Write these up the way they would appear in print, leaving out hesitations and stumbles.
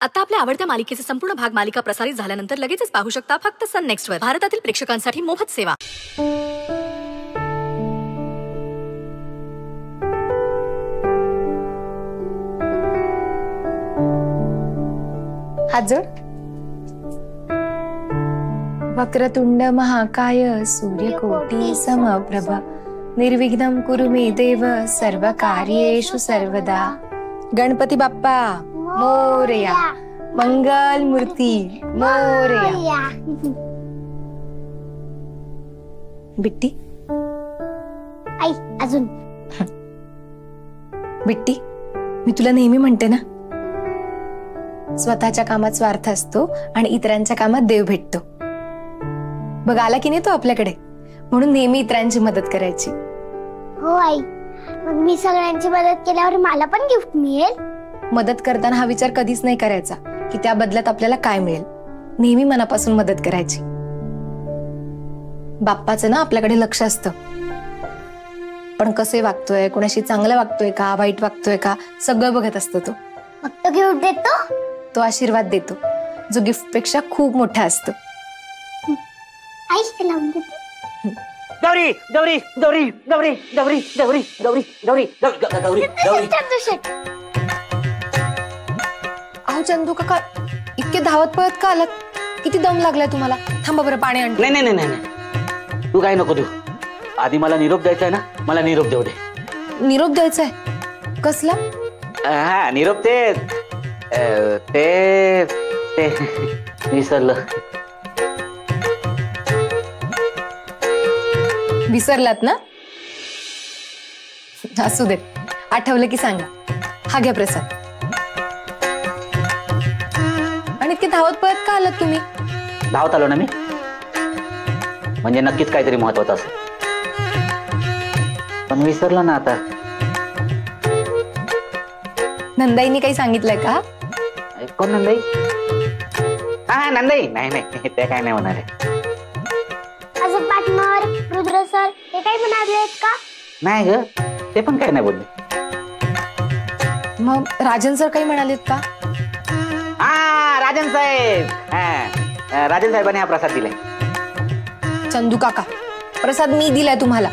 आता आपल्या आवडत्या मालिकेचे संपूर्ण भाग मालिका प्रसारित झाल्यानंतर लगेचच पाहू शकता फक्त सन नेक्स्ट वर. भारतातील प्रेक्षकांसाठी मोफत सेवा. हात जोड. वक्रतुंड महाकाय सूर्यकोटी समप्रभ निर्विघ्नं कुरु मे देव सर्व कार्येषु सर्वदा. गणपती बाप्पा मोरया. मंगल मूर्ती मोरया. बिट्टी आई अजून. बिट्टी मी तुला नेहमी म्हणते ना, स्वतःच्या कामात स्वार्थ असतो आणि इतरांच्या कामात देव भेटतो. बघ आला की नाही तो आपल्याकडे, म्हणून नेहमी इतरांची मदत करायची. हो आई, मग मी सगळ्यांची मदत केल्यावर मला पण गिफ्ट मिळेल. मदत करताना हा विचार कधीच नाही करायचा की त्या बदल्यात आपल्याला काय मिळेल. नेहमी मनापासून मदत करायची. बाप्पाचं ना आपल्याकडे लक्ष असतं, पण कसे वागतोय, कोणाशी चांगलं वागतोय का वाईट वागतोय का सगळं बघत असतो तो. फक्त गिफ्ट देतो, तो आशीर्वाद देतो जो गिफ्ट पेक्षा खूप मोठा असतो. आई लावून देते. गौरी गौरी गौरी गौरी गौरी गौरी गौरी गौरी गौरी गौरी. अहो चंदू काका, इतके धावत पळत का आलात? किती दम लागलाय तुम्हाला? थांबा बरं पाणी आण. नाही नाही नाही नाही, तू काय नको देऊ. आधी मला निरोप द्यायचा आहे ना, मला निरोप देऊ दे. निरोप द्यायचाय? कसला? हा निरोप ते ते ते विसरलं. विसरलात ना? असू देत, आठवलं की सांगा. हा घ्या प्रसाद. आणि इतके धावत पळत का आलात तुम्ही? धावत आलो ना मी, म्हणजे नक्कीच काहीतरी महत्वाचं असेल, पण विसरलं ना आता. नंदाईनी काही सांगितलंय का? कोण नंदाई? हा नंदाई? नाही नाही, ते काय नाही होणार आहे. अजून पार्टनर रुद्र सर ते काही म्हणाले का? नाही ग, ते पण काय नाही बोलले. मग राजन सर काही म्हणालेत का? हा राजन साहेब, राजन साहेबांनी हा प्रसाद दिलाय. चंदू काका, प्रसाद मी दिलाय तुम्हाला.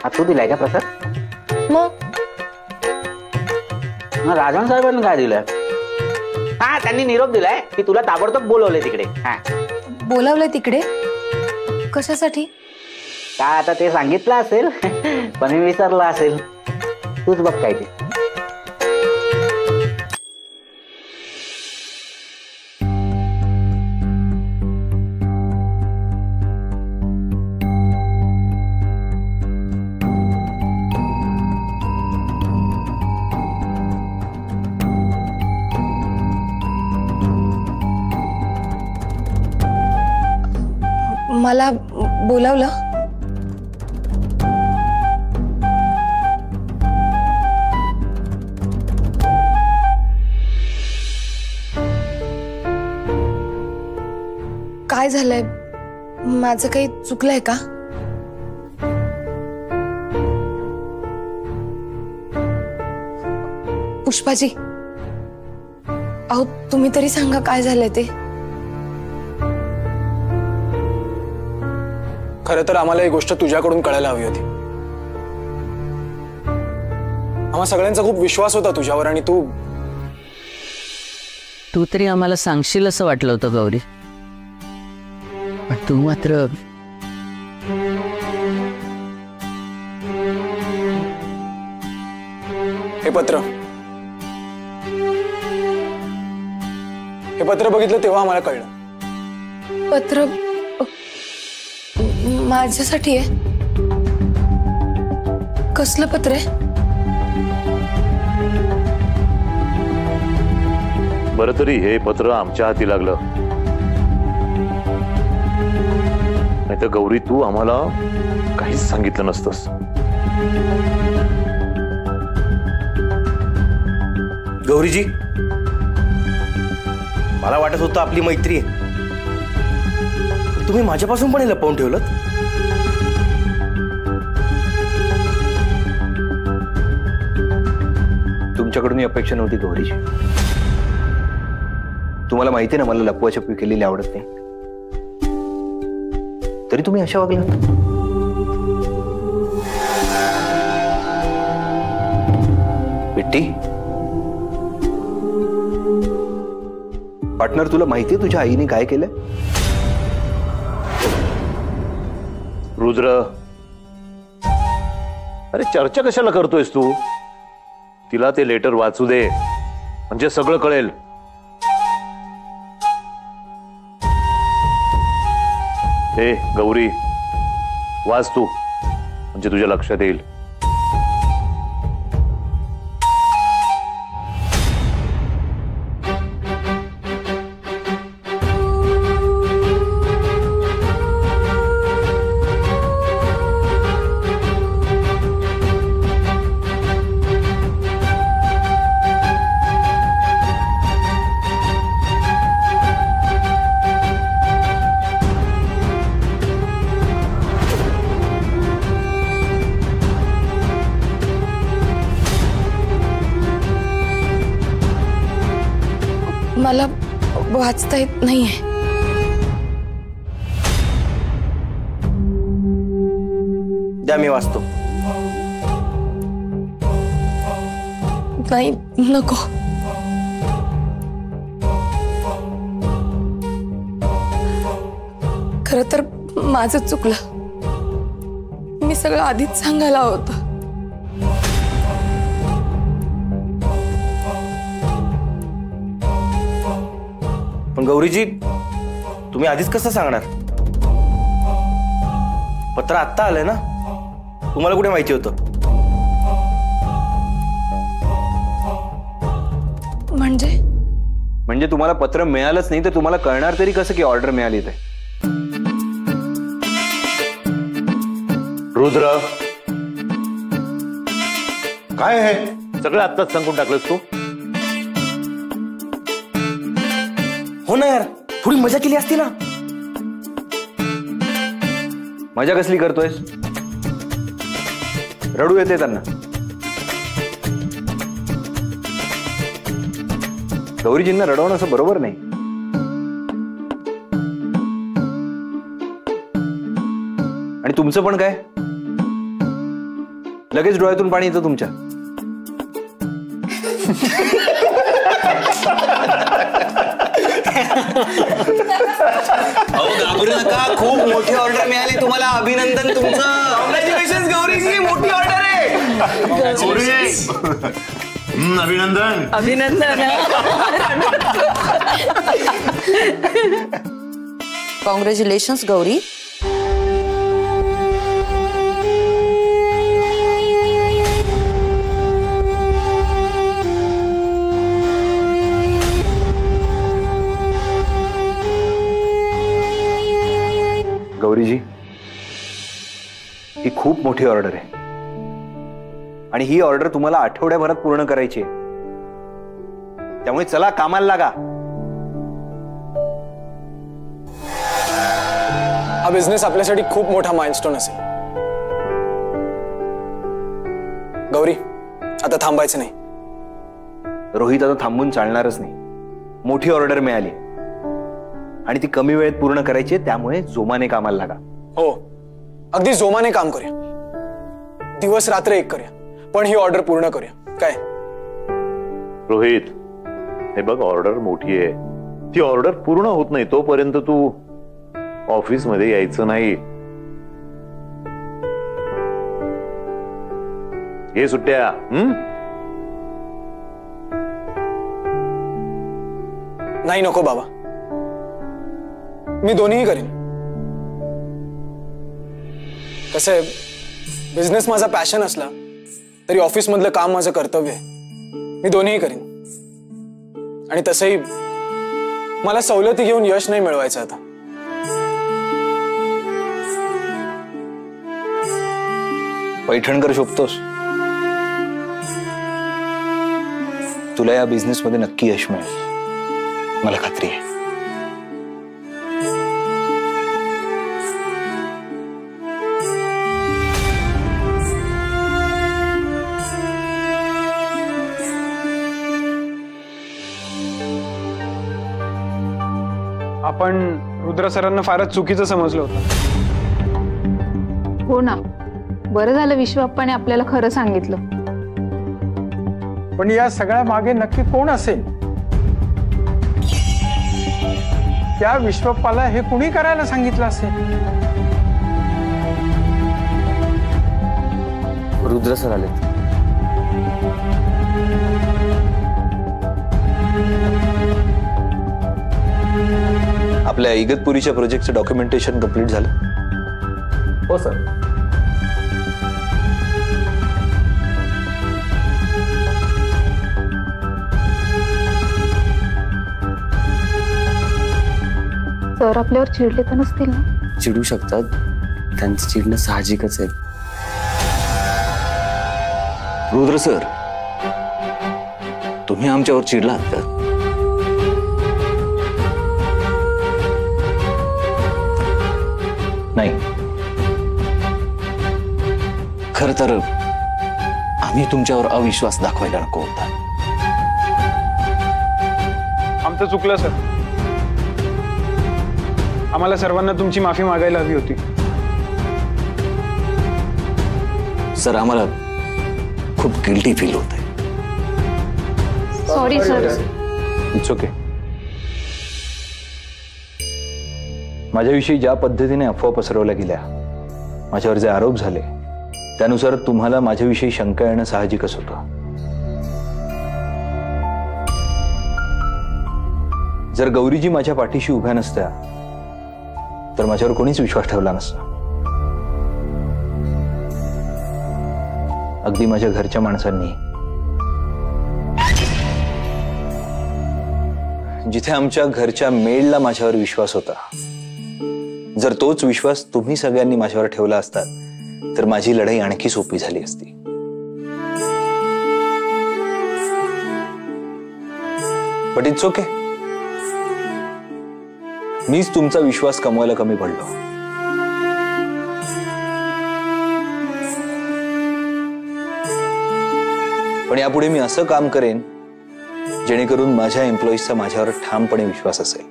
हा तू दिलाय का प्रसाद? मग राजन साहेबांनी काय दिलंय? हा त्यांनी निरोप दिलाय की तुला ताबडतोब बोलवलंय तिकडे. हा बोलावलंय तिकडे? कशासाठी? काय आता ते सांगितलं असेल, पण मी विसरला असेल. तूच बघ काय ते. मला बोलावलं? काय झालंय? माझं काही चुकलंय का? पुष्पाजी, अहो तुम्ही तरी सांगा काय झालंय ते. खरं तर आम्हाला ही गोष्ट तुझ्याकडून कळायला हवी होती. आम्हा सगळ्यांचा खूप विश्वास होता तुझ्यावर, आणि तू तरी आम्हाला सांगशील असं वाटलं होतं गौरी, पण तू मात्र हे पत्र बघितलं तेव्हा आम्हाला कळलं. पत्र माझ्यासाठी आहे? कसलं पत्र आहे? बरं तरी हे पत्र आमच्या हाती लागलं, नाही तर गौरी तू आम्हाला काहीच सांगितलं नसतंस. गौरीजी, मला वाटत होतं आपली मैत्री आहे, तुम्ही माझ्यापासून पण लपवून ठेवलं. तुमच्याकडून ही अपेक्षा नव्हती गौरीजी. तुम्हाला माहिती ना मला लपवाछपवी केलेली आवडत नाही, तरी तुम्ही अशा वागला. बिट्टी, पार्टनर तुला माहितीये तुझ्या आईने काय केलंय? रुद्र, अरे चर्चा कशाला करतोयस तू? तिला ते लेटर वाचू दे, म्हणजे सगळं कळेल. हे गौरी, वाच तू, म्हणजे तुझ्या लक्षात येईल. मला वाचता येत नाहीये. द्या मी वाचतो. नाही, नको. खरं तर माझं चुकलं. मी सगळं आधीच सांगायला हवं होतं. पण गौरीजी, तुम्ही आधीच कसं सांगणार? पत्र आत्ता आलंय ना, तुम्हाला कुठे माहिती होतं? म्हणजे तुम्हाला पत्र मिळालंच नाही तर तुम्हाला कळणार तरी कसं की ऑर्डर मिळाली ते? रुद्र, काय आहे? सगळं आत्ताच सांगून टाकलंस तू? हो ना यार, थोडी मजा केली असती ना. मजा कसली करतोयस? रडू येते त्यांना. गौरीजींना रडवणं असं बरोबर नाही. आणि तुमचं पण काय, लगेच डोळ्यातून पाणी येतं तुमच्या. घाबरू नका, खूप मोठी ऑर्डर मिळाली तुम्हाला. अभिनंदन तुमचं. कॉंग्रॅच्युलेशन्स गौरीजी, मोठी ऑर्डर आहे. अभिनंदन. अभिनंदन. कॉंग्रॅच्युलेशन्स गौरी. गौरीजी, ही खूप मोठी ऑर्डर आहे आणि ही ऑर्डर तुम्हाला आठवड्याभरात पूर्ण करायची आहे. त्यामुळे चला कामाला लागा. हा बिझनेस आपल्यासाठी खूप मोठा माइलस्टोन असेल. गौरी, आता थांबायचं नाही. रोहित, आता थांबून चालणारच नाही. मोठी ऑर्डर मिळाली आणि ती कमी वेळेत पूर्ण करायची आहे, त्यामुळे जोमाने कामाला लागा. हो, अगदी जोमाने काम करूया. दिवस रात्र एक करूया, पण ही ऑर्डर पूर्ण करूया. काय रोहित, हे बघ, ऑर्डर मोठी आहे. ती ऑर्डर पूर्ण होत नाही तोपर्यंत तू ऑफिस मध्ये यायचं नाही. घे सुट्ट्या. नाही, नको बाबा, मी दोन्हीही करीन. कसं आहे, बिझनेस माझा पॅशन असला तरी ऑफिस मधलं काम माझं कर्तव्य आहे. मी दोन्हीही करीन. आणि तसंही मला सवलती घेऊन यश नाही मिळवायचं. आता पैठणकर शोभतोस. तुला या बिझनेस मध्ये नक्की यश मिळेल, मला खात्री आहे. आपण रुद्र सरांना फारच चुकीचं समजलं होतं. हो ना, बरं झालं विश्वप्पाने आपल्याला खरं सांगितलं. पण या सगळ्या मागे नक्की कोण असेल? त्या विश्वप्पाला हे कुणी करायला सांगितलं असेल? रुद्र सर आले. आपल्या इगतपुरीच्या प्रोजेक्टचं डॉक्युमेंटेशन कंप्लीट झालं? हो सर. सर आपल्यावर चिडले तर नसतील ना? चिडू शकतात, त्यांचं चिडणं साहजिकच आहे. रुद्र सर, तुम्ही आमच्यावर चिडलात का? नाही, खर तर आम्ही तुमच्यावर अविश्वास दाखवायला नको होता. आमचं चुकलं सर. आम्हाला सर्वांना तुमची माफी मागायला हवी होती. सर, आम्हाला खूप गिल्टी फील होत आहे. Sorry sir. It's okay. माझ्याविषयी ज्या पद्धतीने अफवा पसरवल्या गेल्या, माझ्यावर जे आरोप झाले, त्यानुसार तुम्हाला माझ्याविषयी शंका येणं साहजिकच होतं. जर गौरीजी माझ्या पाठीशी उभ्या नसत्या तर माझ्यावर कोणीच विश्वास ठेवला नसता. अगदी माझ्या घरच्या माणसांनी. जिथे आमच्या घरच्या मेडला माझ्यावर विश्वास होता, जर तोच विश्वास तुम्ही सगळ्यांनी माझ्यावर ठेवला असता तर माझी लढाई आणखी सोपी झाली असती. But it's okay. मीच तुमचा विश्वास कमवायला कमी पडलो. पण यापुढे मी असं काम करेन जेणेकरून माझ्या एम्प्लॉईजचा माझ्यावर ठामपणे विश्वास असेल.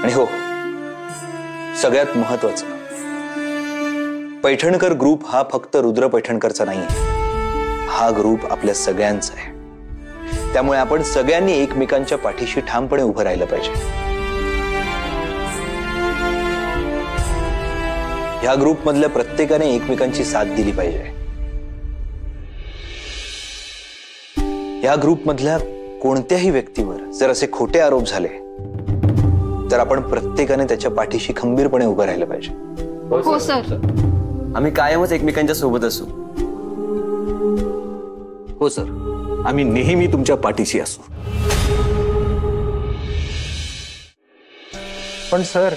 आणि हो, सगळ्यात महत्वाचं, पैठणकर ग्रुप हा फक्त रुद्र पैठणकरचा नाही, हा ग्रुप आपल्या सगळ्यांचा आहे. त्यामुळे आपण सगळ्यांनी एकमेकांच्या पाठीशी ठामपणे उभं राहिलं पाहिजे. ह्या ग्रुपमधल्या प्रत्येकाने एकमेकांची साथ दिली पाहिजे. या ग्रुपमधल्या कोणत्याही व्यक्तीवर जर असे खोटे आरोप झाले तर आपण प्रत्येकाने त्याच्या पाठीशी खंबीरपणे उभं राहिलं पाहिजे. हो सर. आम्ही कायमच एकमेकांच्या सोबत असू. हो सर, आम्ही नेहमी तुमच्या पाठीशी असू. पण सर,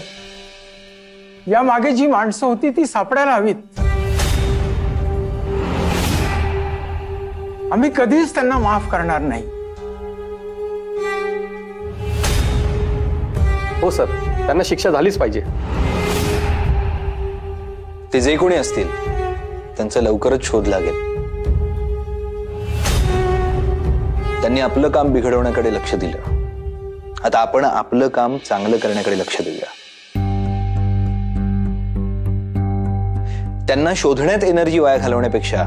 या मागे जी माणसं होती ती सापडायला हवीत. आम्ही कधीच त्यांना माफ करणार नाही. हो सर, त्यांना शिक्षा झालीच पाहिजे. ते जे कोणी असतील त्यांचा लवकरच शोध लागेल. त्यांनी आपलं काम बिघडवण्याकडे लक्ष दिलं. आता आपण आपलं काम चांगलं करण्याकडे लक्ष देऊया. त्यांना शोधण्यात एनर्जी वाया घालवण्यापेक्षा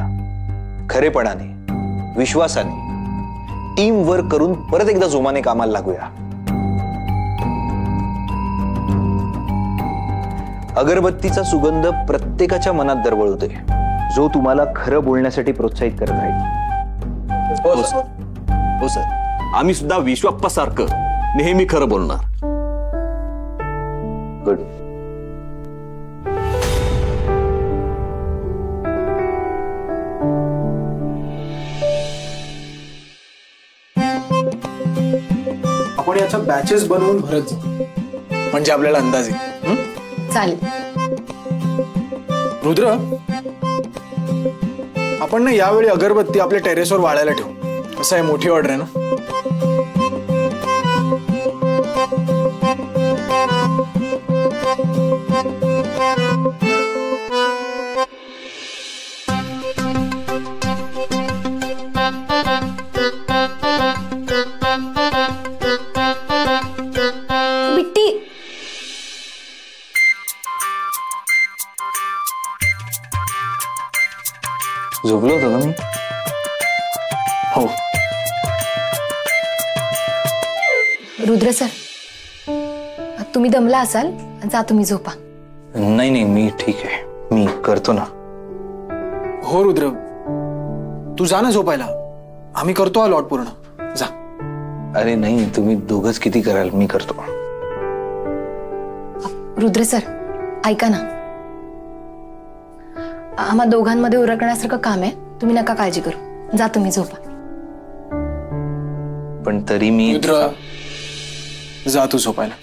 खरेपणाने, विश्वासाने, टीम वर्क करून परत एकदा जोमाने कामाला लागूया. अगरबत्तीचा सुगंध प्रत्येकाच्या मनात दरवळू दे, जो तुम्हाला खरं बोलण्यासाठी प्रोत्साहित करत राहील. हो सर. हो सर, आम्ही सुद्धा विश्वप्पासारखं नेहमी खरं बोलणार. गुड. आपण याच्या बॅचेस बनवून भरत जाऊ, म्हणजे आपल्याला अंदाज येईल. चालेल. रुद्र, आपण ना यावेळी अगरबत्ती आपल्या टेरेसवर वाळायला ठेवू. असं आहे, मोठी ऑर्डर आहे ना. रुद्र सर, तुम्ही दमला असाल, जा तुम्ही झोपा. नाही नाही, मी ठीक आहे, मी करतो ना. हो रुद्र, तू जा ना झोपायला, आम्ही करतो हा लॉट पूर्ण. जा. अरे नाही, तुम्ही दोघंच किती कराल, मी करतो. रुद्र सर, ऐका ना, आम्हा दोघांमध्ये उरकण्यासारखं काम आहे, तुम्ही नका काळजी करू, जा तुम्ही झोपा. पण तरी मी. रुद्र, जा तू झोपायला.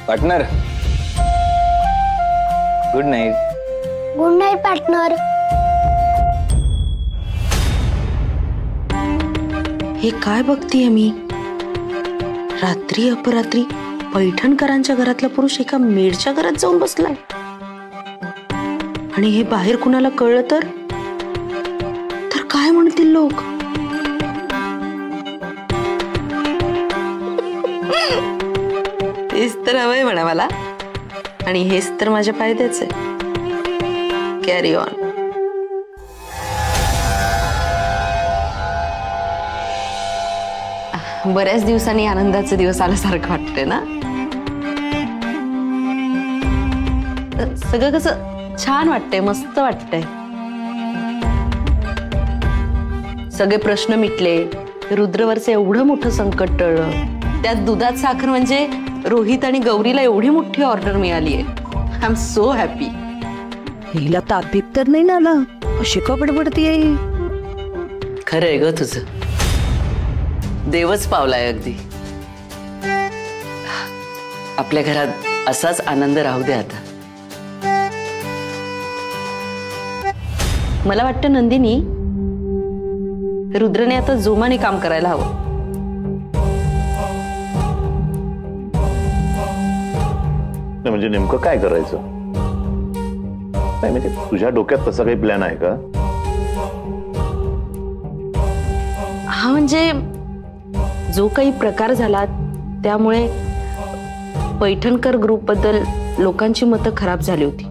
Partner, good night. Good night partner. हे काय बघतीये मी? रात्री अपरात्री पैठणकरांच्या घरातला पुरुष एका मेडच्या घरात जाऊन बसलाय, आणि हे बाहेर कुणाला कळलं तर काय म्हणतील लोक? तेच तर हवंय म्हणा मला, आणि हेच तर माझ्या फायद्याच आहे. Carry on. बऱ्याच दिवसांनी आनंदाचे दिवस आल्यासारखं वाटतंय ना? सगळं कसं छान वाटतंय, मस्त वाटतंय. सगळे प्रश्न मिटले, रुद्रवरचं एवढं मोठं संकट टळलं, त्यात दुधात साखर म्हणजे रोहित आणि गौरीला एवढी मोठी ऑर्डर मिळाली आहे. I am so happy. हिला तापीप तर नाही ना आला, अशी का बडबडतीये? खरं आहे ग तुझं, देवच पावलाय अगदी. आपल्या घरात असाच आनंद राहू दे आता. मला वाटतं नंदिनी, रुद्रने आता जोमाने काम करायला हवं. म्हणजे नेमकं काय करायचं? नाही म्हणजे तुझ्या डोक्यात तसा काही प्लॅन आहे का? हा म्हणजे जो काही प्रकार झाला त्यामुळे पैठणकर ग्रुप बद्दल लोकांची मतं खराब झाली होती.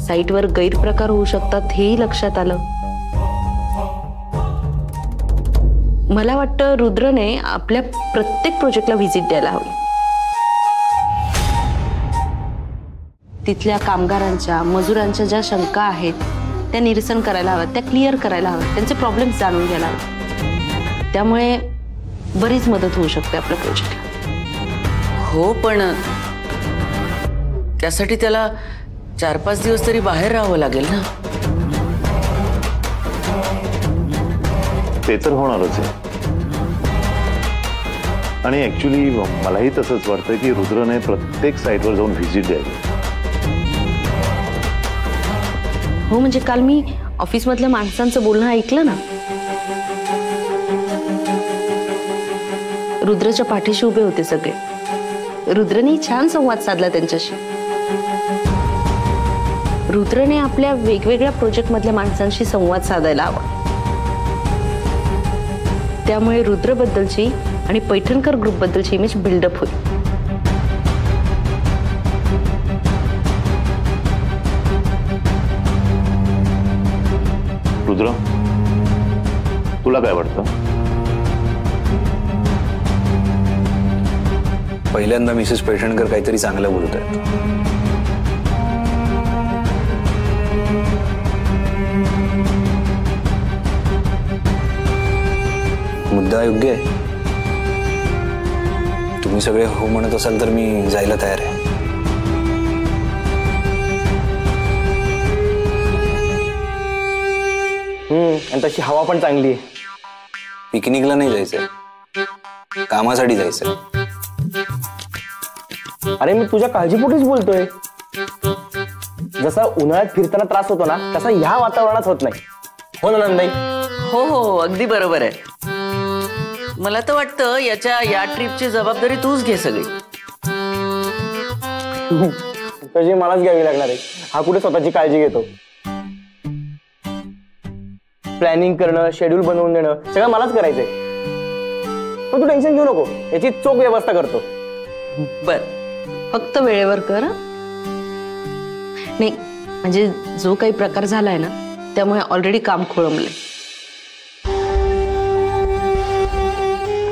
साईटवर गैरप्रकार होऊ शकतात हेही लक्षात आलं. मला वाटतं रुद्रने आपल्या प्रत्येक प्रोजेक्टला व्हिजिट द्यायला हवी. तिथल्या कामगारांच्या, मजुरांच्या ज्या शंका आहेत त्या निरसन करायला हव्यात, त्या क्लिअर करायला हव्यात, त्यांचे प्रॉब्लेम्स जाणून घ्यायला हवेत. त्यामुळे बरीच मदत होऊ शकते आपल्या प्रोजेक्टला. हो, पण त्यासाठी त्याला 4-5 दिवस तरी बाहेर राहावं लागेल ना. ते तर होणारच आहे. आणि ऍक्च्युली मलाही तसंच वाटतं की रुद्रने प्रत्येक साईटवर जाऊन व्हिजिट द्यावी. हो, म्हणजे काल मी ऑफिसमधल्या माणसांचं बोलणं ऐकलं ना. रुद्रच्या पाठीशी उभे होते सगळे. रुद्रने छान संवाद साधला त्यांच्याशी. रुद्रने आपल्या वेगवेगळ्या प्रोजेक्ट मधल्या माणसांशी संवाद साधायला हवा. त्यामुळे रुद्रबद्दलची आणि पैठणकर ग्रुप बद्दलची इमेज बिल्डअप होईल. रुद्र, तुला काय वाटतं? पहिल्यांदा मिसेस पैठणकर काहीतरी चांगलं बोलत आहेत. मुद्दा योग्य आहे. तुम्ही सगळे हो म्हणत असाल तर मी जायला तयार आहे. आणि तशी हवा पण चांगली आहे. पिकनिकला नाही जायचंय, कामासाठी जायचंय. अरे मी तुझ्या काळजीपोटीच बोलतोय. जसा उन्हाळ्यात फिरताना त्रास होतो ना, तसा ह्या वातावरणात होत नाही. हो ना नंदाई? हो हो, अगदी बरोबर आहे. मला तर वाटतं या ट्रिपची जबाबदारी तूच घे सगळी. तशी मलाच घ्यावी लागणार आहे. हा कुठे स्वतःची काळजी घेतो? प्लॅनिंग करणं, शेड्यूल बनवून देणं सगळं मलाच करायचंय. पण तू टेन्शन घेऊ नको, याची चोख व्यवस्था करतो. बर, फक्त वेळेवर कर हं? नाही म्हणजे जो काही प्रकार झालाय ना त्यामुळे ऑलरेडी काम खोळंबलंय.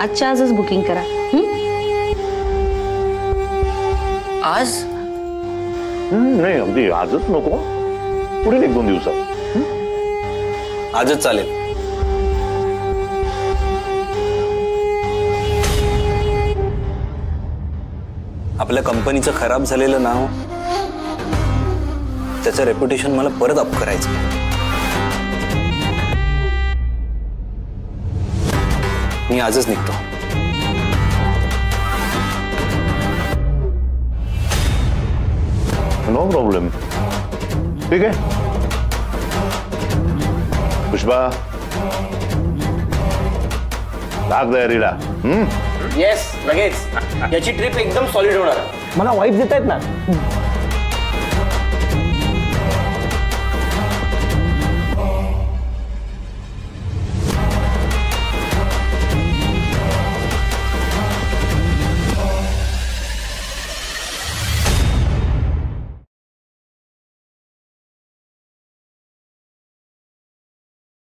आजच्या आजच बुकिंग करा. आज नाही अगदी आजच नको, पुढील 1-2 दिवसात. आजच चालेल. आपल्या कंपनीचं खराब झालेलं नाव, त्याचं रेप्युटेशन मला परत अप करायचं. मी आजच निघतो. No problem. ठीक आहे पुष्पा, लाग तयारीला. येस, लगेच. याची ट्रिप एकदम सॉलिड होणार. मला वाईफ देत आहेत ना.